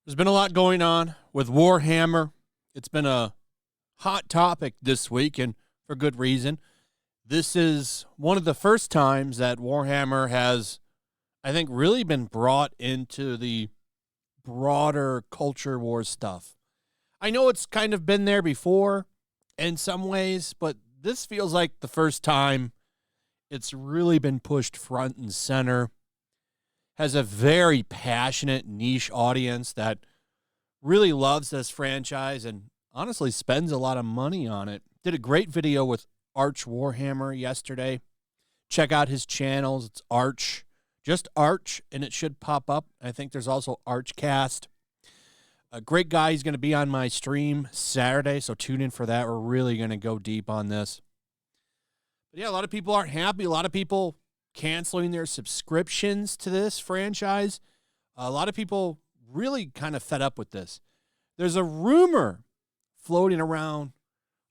There's been a lot going on with Warhammer. It's been a hot topic this week, and for good reason. This is one of the first times that Warhammer has, I think, really been brought into the broader culture war stuff. I know it's kind of been there before in some ways, but this feels like the first time it's really been pushed front and center. Has a very passionate niche audience that really loves this franchise and honestly spends a lot of money on it. Did a great video with Arch Warhammer yesterday. Check out his channels. It's Arch, just Arch, and it should pop up. I think there's also Archcast. A great guy. He's going to be on my stream Saturday, so tune in for that. We're really going to go deep on this. But yeah, a lot of people aren't happy. A lot of people canceling their subscriptions to this franchise. A lot of people really kind of fed up with this. There's a rumor floating around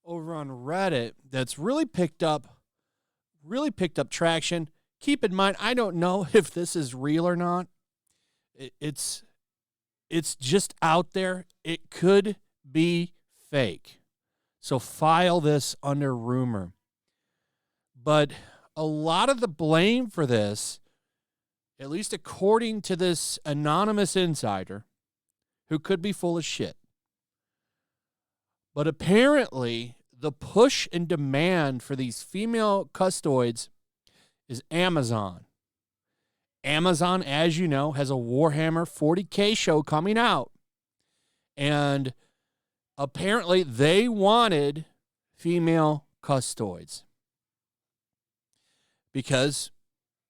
over on Reddit that's really picked up traction. Keep in mind, I don't know if this is real or not. It's just out there. It could be fake. So file this under rumor. But a lot of the blame for this, at least according to this anonymous insider, who could be full of shit, but apparently the push and demand for these female custodes is Amazon. Amazon, as you know, has a Warhammer 40K show coming out. And apparently they wanted female custodes because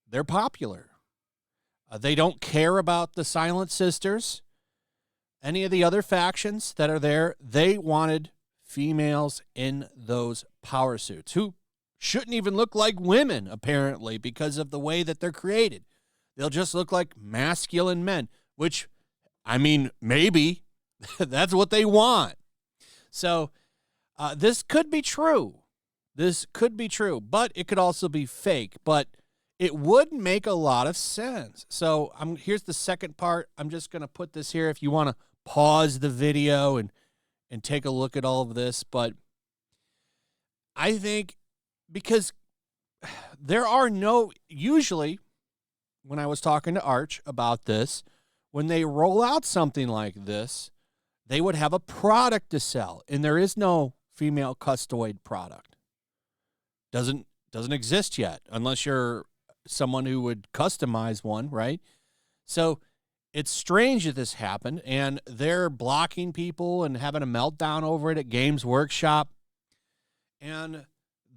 they're popular. They don't care about the Silent Sisters, any of the other factions that are there. They wanted females in those power suits who shouldn't even look like women, apparently, because of the way that they're created. They'll just look like masculine men, which, I mean, maybe that's what they want. So this could be true. This could be true, but it could also be fake. But it would make a lot of sense. So here's the second part. I'm just going to put this here if you want to pause the video and take a look at all of this. But I think because there are usually when I was talking to Arch about this, when they roll out something like this, they would have a product to sell. And there is no female custoid product. Doesn't exist yet, unless you're someone who would customize one, right? So it's strange that this happened, and they're blocking people and having a meltdown over it at Games Workshop. And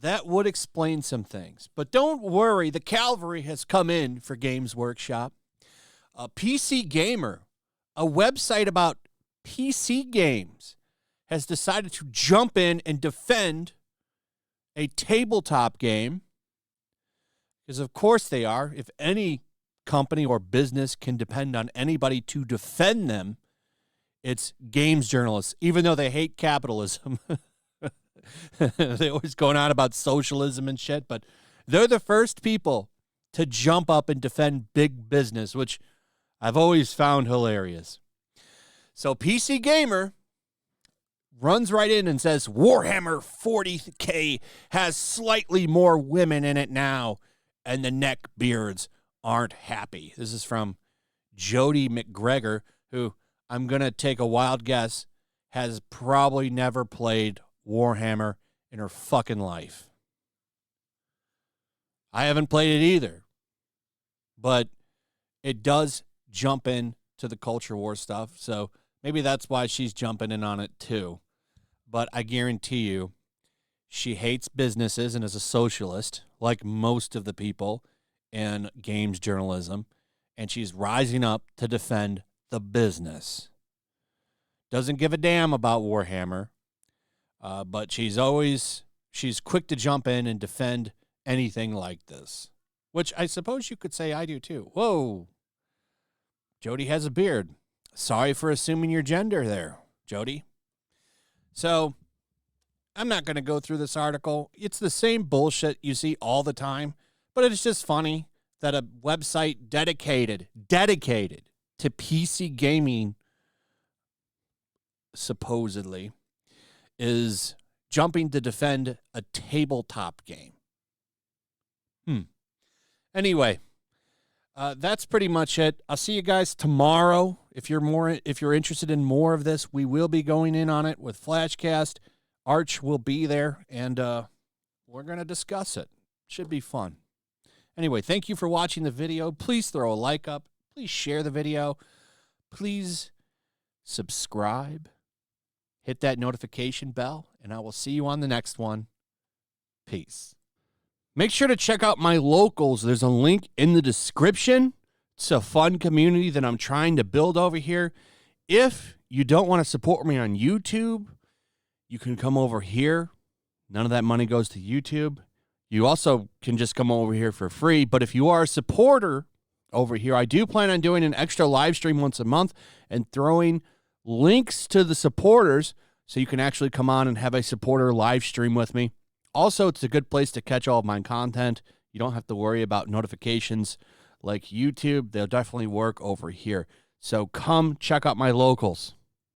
that would explain some things. But don't worry, the cavalry has come in for Games Workshop. PC Gamer, a website about PC games, has decided to jump in and defend a tabletop game, because of course they are. If any company or business can depend on anybody to defend them, it's games journalists, even though they hate capitalism. They're always going on about socialism and shit, but they're the first people to jump up and defend big business, which I've always found hilarious. So PC Gamer runs right in and says, Warhammer 40K has slightly more women in it now, and the neckbeards aren't happy. This is from Jody McGregor, who I'm going to take a wild guess has probably never played Warhammer in her fucking life. I haven't played it either, but it does jump in to the culture war stuff, so maybe that's why she's jumping in on it too. But I guarantee you, she hates businesses and is a socialist, like most of the people in games journalism, and she's rising up to defend the business. Doesn't give a damn about Warhammer, but she's quick to jump in and defend anything like this, which I suppose you could say I do too. Whoa, Jody has a beard. Sorry for assuming your gender there, Jody. So, I'm not going to go through this article. It's the same bullshit you see all the time, but it's just funny that a website dedicated to PC gaming supposedly is jumping to defend a tabletop game. Anyway, that's pretty much it. I'll see you guys tomorrow. If you're interested in more of this, we will be going in on it with Flashcast. Arch will be there, and we're going to discuss it. Should be fun. Anyway, thank you for watching the video. Please throw a like up. Please share the video. Please subscribe. Hit that notification bell, and I will see you on the next one. Peace. Make sure to check out my locals. There's a link in the description. It's a fun community that I'm trying to build over here. If you don't want to support me on YouTube, you can come over here. None of that money goes to YouTube. You also can just come over here for free. But if you are a supporter over here, I do plan on doing an extra live stream once a month and throwing links to the supporters so you can actually come on and have a supporter live stream with me. Also, it's a good place to catch all of my content. You don't have to worry about notifications like YouTube. They'll definitely work over here. So come check out my locals.